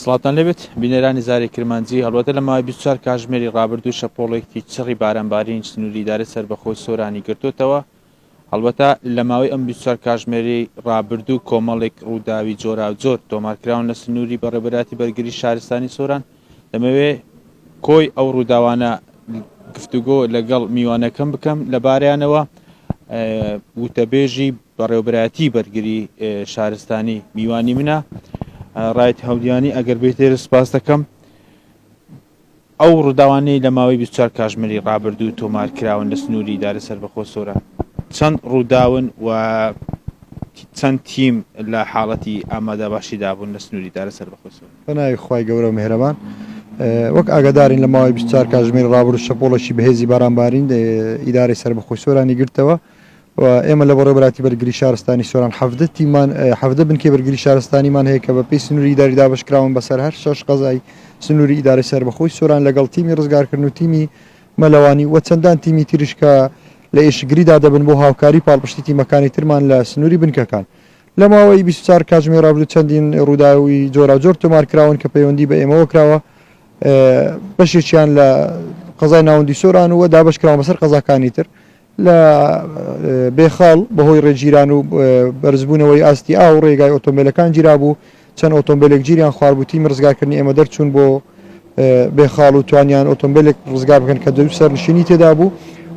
سڵاتان لێبێت بینەرانی زاری کرمانجی هەڵوەتە لە ماوەی 24 کاتژمێری ڕابردوو شەپۆڵێکی چڕی بارانبارین سنووری دارە سەربەخۆی سۆرانی گرتوتەوە. هەڵبەتە لە ماوەی ئەم 24 کاتژمێری ڕابردوو کۆمەڵێک ڕووداوی جۆرا و جۆر تۆمارکراون لە سنووری بەڕێبەراتی بەرگری شارستانی سۆران. دەمەوێ کۆی ئەو ڕووداوانە گفتوگۆ لەگەڵ میوانەکەم بکەم لەبارەیانەوە وتەبێژی بەڕێوەبەراتی بەرگری شارستانی میوانی منە ڕایت هەودیانی ئەگەر بێتێرە سپاس دەکەم. ئەو ڕووداوانەی لە ماوەی 24 کاتژمێری ڕابردوو تۆمارکراون لە سنووری دارە سەربەخۆ سۆران چەند ڕووداون و چەند تیم لە حاڵەتی ئامادە باشی دابوون لە سنووری دارە سەربەخۆ سۆران. بەناوی خوای گەورە و میهرەبان، وەک ئاگادارین لە ماوەی 24 کاتژمێری ڕابردوو شەپۆڵێکی بەهێزی بارانبارین ئیدارەی سەربەخۆی سۆرانی گرتەوە و ئێمە لە بەڕێوەبەراتی بەرگری شارستانی سۆران حەفدە بنکەی بەرگری شارستانیمان هەیە کە بە پێی سنووری ئیداری دابەشکراون بەسەر هەر 6 قەزای سنووری ئیدارەی سەربەخۆی سۆران لەگەڵ تیمی ڕزگارکردن و تیمی مەلەوانی و چەندان تیمی تریشکە لە ئێشگریدا دەبن بۆ هاوکاری پاڵپشتی تیمەکانی ترمان لە سنووری بنکەکان. لە ماوەی 24 کاتژمێری ڕابردوو چەندین ڕووداوی جۆرا جۆر تۆمارکراون کە پەیوەندی بە ئێمەوە کراوە، بەشێکیان لە قەزای ناوەندی سۆران و دابەشکراون بەسەر قەزاکانی تر لە بێخاڵ بەهۆی ڕێگیران و بەرزبوونەوەی ئاستی ئاو ڕێگای ئۆتۆمبیلەکان گیرا بوو. چەند ئۆتۆمبیلێک گیریان خواردبوو، تیمی ڕزگارکردنی ئێمە دەرچوون بۆ بێخاڵ و توانیان ئۆتۆمبیلێک ڕزگار بکەن کە دوو سەرنشینی تێدا بوو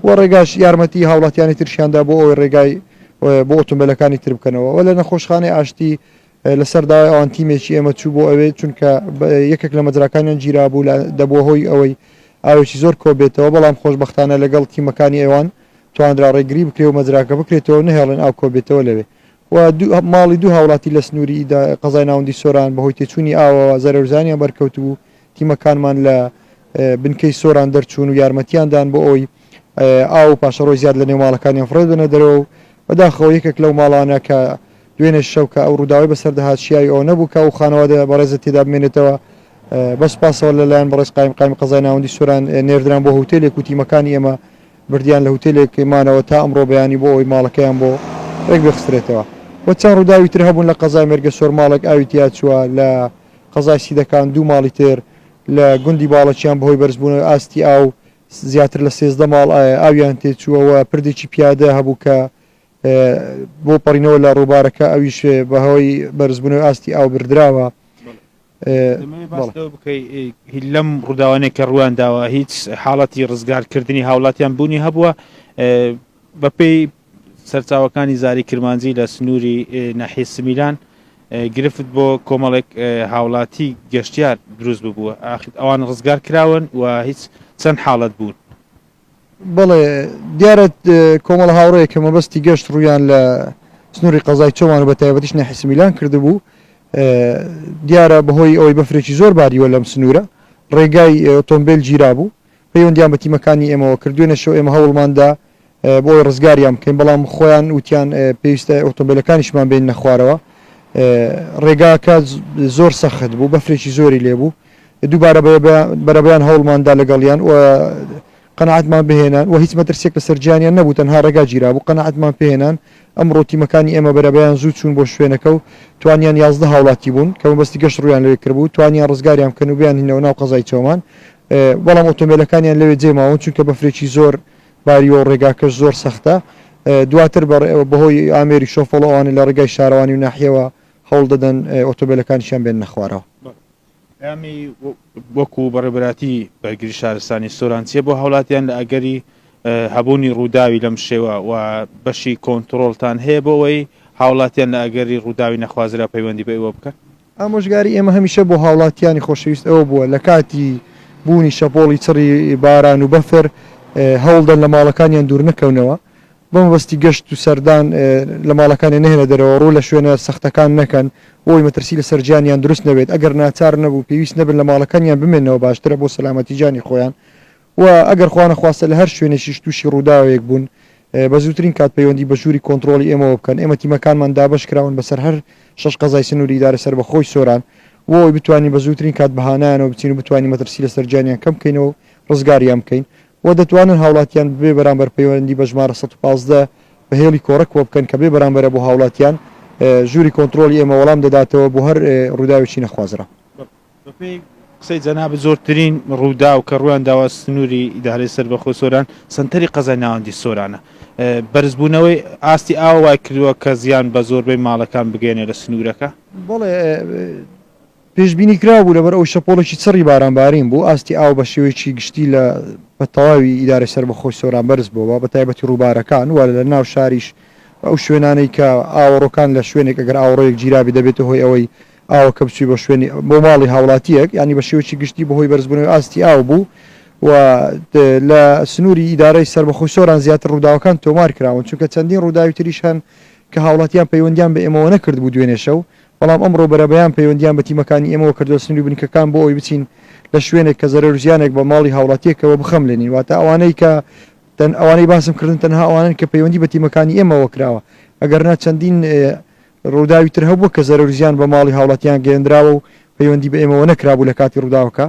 و ڕێگاش یارمەتی هاوڵاتیانی ترشیاندا بۆ ئەوەی ڕێگای بۆ ئۆتۆمبیلەکانی تر بکەنەوە. و لە نەخۆشخانەی ئاشتی لەسەر داوای ئەوان تیمێکی ئێمە چوو بۆ ئەوێ چونکە یەکێک لە مەجراکانیان گیرا بوو دەبووە هۆی ئەوەی ئاوێکی زۆر کۆبێتەوە، بەڵام خۆشبەختانە لەگەڵ تیمەکانی ئێوان توانرا ڕێگری بکرێ و مەجراکە بکرێتەوە نهێڵن ئاو کۆبێتەوە لەوێ. و ماڵی دوو هاوڵاتی لە سنووری قەزای ناوەندی سۆران بەهۆی تێچوونی ئاوەوە زەرەرزانیان بەرکەوتبوو. تیمەکانمان لە بنکەی سۆران دەرچوون و یارمەتیاندان بۆ ئەوی ئاو پاشەڕۆی زیاد لە نێو ماڵەکانیان فڕێ بنە دەرەوە. بەداخەوە یەکێک لەو ماڵانە کە دوێنێ شەو کە ئەو ڕووداوی بەسەردەهات شیاوی ئەوە نەبوو کە ئەو خانەوادە بەڕێزە تێدا بمێنێتەوە. بەس پاسەوە لەلایەن بەڕێز قایم قەزای ناوەندی سۆران نێردران بۆ هوتێلێک و تیمەکانی ئێمە بردیان لە هوتێلێکمانەوە تا ئەمڕۆ بەیانی بۆ ئەوی ماڵەکەیان بۆ ڕێک بخسترێتەوە. و چەند ڕووداوی تر هەبوون لە قەزای مێرگە سۆر ماڵێک ئاوی تیا چووە، لە قەزای سیدەکان دوو ماڵی تر، لە گوندی باڵەکیان بەهۆی بەرزبوونەوەی ئاستی ئاو زیاتر لە 13 ماڵ ئاویان تێچووەوە. پردێکی پیادە هەبوو کە بۆ پەڕینەوە لە ڕووبارەکە ئەویش بەهۆی بەرزبوونەوەی ئاستی ئاو بردراوە. لەم ڕووداوانەیە کە ڕووانداوە هیچ حاڵەتی ڕزگارکردنی هاوڵاتیان بوونی هەبووە بەپێی سەرچاوەکانی زاری کرمانجی لە سنووری ناحیە سمیلان گرفت بۆ کۆمەڵێک هاوڵاتی گەشتیار دروست ببووە، ئەوان ڕزگار کراون و هیچ چەند حاڵەت بوون. بەڵێ دیارە کۆمەڵ هاوڕەیە کە مەبەستی گەشت ڕوویان لە سنووری قەزای چۆمان و بە تایبەتیش ناحیە سمیلان کردبوو. دیارە بەهۆی ئەوەی بەفرێکی زۆر باریوە لەم سنوورە ڕێگای ئۆتۆمبیل گیرا بوو، پەیوەندیان بە تیمەکانی ئێمەوە کردوێنە شەو ئێمە هەوڵماندا بۆی ڕزگاریان بکەین، بەڵام خۆیان وتیان پێویستە ئۆتۆمبیلەکانیشمان بین نەخوارەوە. ڕێگاکە زۆر سەخت بوو، بەفرێکی زۆری لێبوو. دووبارە بەرەبەیان هەوڵماندا لەگەڵیان و قەنەعەتمان بهێنان و هیچ مەترسێک لە سەرجیانیان نەبوو، تەنها ڕێگا گیرا بوو. قەنەعەتمان پێهێنان ئەمڕۆ تیمەکانی ئێمە بەرەبەیان زوو چوون بۆ شوێنەکە و توانیان 11 هاوڵاتی بوون کە مەبەستی گەشت ڕوویان لەوێ کردبوو، توانیان ڕزگاریان بکەن و بیانهێنەوە ناو قەزای چۆمان. بەڵام ئۆتۆمبیلەکانیان لەوێ جێماون چونکە بەفرێکی زۆر باریوە و ڕێگاکەش زۆر سەختە. دواتر بەهۆی ئامێری شۆفڵەوانە لە ڕێگای شارەوانی و ناحیەوە هەوڵ دەدەن ئۆتۆمبیلەکانیشیان بێن نەخوارەوە. ئەمی وەکو بەڕێبەراتی بەرگری شارستانی سۆران چیە بۆ هاوڵاتیان لە ئەگەری هەبوونی ڕووداوی لەم شێوە و بەشی کۆنتترۆلتان هەیە بۆ ئەوەی هاوڵاتیان لە ئەگەری ڕووداوی نەخوازرا پەیوەندی بە ئێوە بکەن؟ ئامۆژگاری ئێمە هەمیشە بۆ هاوڵاتیانی خۆشەویست ئەوە بووە لە کاتی بوونی شەپۆڵی چڕی باران و بەفر هەوڵدەن لە ماڵەکانیان دوور نەکەونەوە، بەمەبەستی گەشت و سەردان لە ماڵەکانی نهێنە دەرەوە، ڕوو لە شوێنە سەختەکان نەکەن بۆی مەترسی لە سەرجیانیان دروست نەبێت. ئەگەر ناچار نەبوو پێویست نەبن لە ماڵەکانیان بمێنەوە باشترە بۆ سەلامەتی جانی خۆیان. و ئەگەر خوانە خواستە لە هەر شوێنێکی تووشی ڕووداوەیەک بوون بە زووترین کات پەیوەندی بە ژووری کۆنتترۆلی ئێمەوە بکەن. ئێمە تیمەکانمان دابەشکراون بەسەر هەر 6 قەزای سنووری ئیدارە سەربەخۆی سۆران وەوەی بتوانین بە زووترین کات بەهانایانەوە بچین و بتوانین مەترسی لە سەرجیانیان کەم بکەینەوە ڕزگاریان بکەین و دەتوانن هاوڵاتیان بێ بەرامبەر پەیوەندی بە ژمارە 115 بەهێڵی کۆڕەکەوە بکەن کە بێ بەرامبەرە بۆ هاوڵاتیان ژووری کۆنتترۆلی ئێمە وەڵام دەداتەوە بۆ هەر ڕووداوێکی نەخوازرا. قسەی جەناب زۆرترین ڕوودا و کە ڕویان داوە سنووری ئیدارەی سەربەخۆ سۆران سنتەری قەزای ناوەندی سۆرانە بەرزبوونەوەی ئاستی ئاوە وای کردووە کە زیان بە زۆربەی ماڵەکان بگەێنێ لە سنوورەکە بەڵێ پێشببینی کرابوو لەبەر ئەو شەپۆڵێکی چڕی بارانبارین بوو ئاستی ئاو بە شێوەیەکی گشتی لە بە تەواوی ئیدارە سەربەخۆی سۆران بەرز بووە بە تایبەتی ڕووبارەکان وە لە ناو شاریش ئەو شوێنانەی کە ئاوەڕۆکان لە شوێنێک ئەگەر ئاوڕۆیەک جیرابی دەبێتە هۆی ئەوەی ئاوە کە بچوی بە شوێنی بۆ ماڵی هاوڵاتیەک ینی بە شێوەیەکی گشتی بەهۆی بەرزبوونەوەی ئاستی ئاو بوو و لە سنووری ئیدارەی سەربەخۆی سۆران زیاتر ڕووداوەکان تۆمار کراون چونکە چەندین ڕووداوی تریش هەن کە هاوڵاتیان پەیوەندیان بە ئێمەوە نەکرد بوو دوێنێ شەو بەڵام ئەمڕۆ بەرەبەیان پەیوەندیان بە تیمەکانی ئێمەوە کردو سنووری بنکەکان بۆ ئەوی بچین لە شوێنێک کە زەرەرزیانێک بە ماڵی هاوڵاتیەکەوە بخەملێنین واتە ئەوانەی کە ئەوانەی باسم کردن تەنها ئەوانن کە پەیوەندی بە تیمەکانی ئێمەوە کراوە ئەگەرنا چەندین ڕووداوی تر هەبوو کە زەرەرزیان بە ماڵی هاوڵاتیان گەێنراوە و پەیوەندی بە ئێمەوە نەکرابوو لە کاتی ڕووداوەکە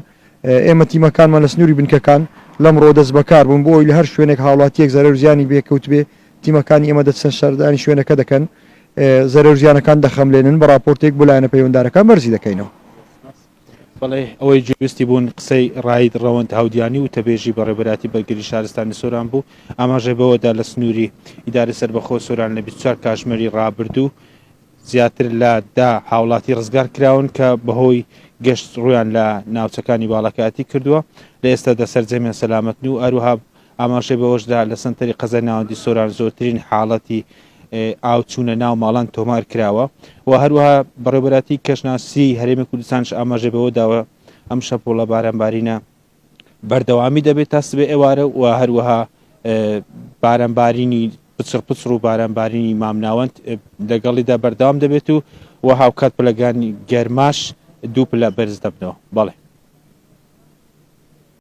ئێمە تیمەکانمان لە سنووری بنکەکان لەمڕۆ دەست بەکار بوون بۆ ئەوی لە هەر شوێنێک هاوڵاتیەک زەرەرزیانی بێکەوت بێ تیمەکانی ئێمە دەچەن شاردانی شوێنەکە دەکەن زەرەرزیانەکان دەخەملێنن بە راپۆرتێک بۆ لایەنە پەیوەنددارەکان بەرزی دەکەینەوە. بەڵێ ئەوەی جوستی بوون قسەی ڕاید ڕەوەند هاودیانی و تەبێژی بەڕێبەراتی بەرگری شارستانی سۆران بوو ئاماژە بەوەدا لە سنووری ئیدارە سەربەخۆ سۆران لە 24 کاتژمێری ڕابردوو زیاتر لە دا هاوڵاتی ڕزگار کراون کە بەهۆی گەشت ڕویان لە ناوچەکانی باڵەکەتی کردووە لە ئێستادا سەررجەمیان سەلامەتن و ئەروها ئاماژەی بەوەشدا لە سنتەری قەزای ناوەندی سۆران زۆرترین حاڵەتی ئاو چوونە ناو ماڵان تۆمار کراوە و هەروەها بەڕێبەراتی کەشناسی هەرێمی کوردستانش ئاماژە بەوە داوە ئەم شەپۆڵە بارانبارینە بەردەوامی دەبێت تا سبێ ئێوارە و هەروەها بارانبارینی پچڕ و بارانبارینی مامناوەند لەگەڵیدا بەردەوام دەبێت و هاوکات پلەکانی گەرماش دوو پلە بەرز دەبنەوە بەڵێ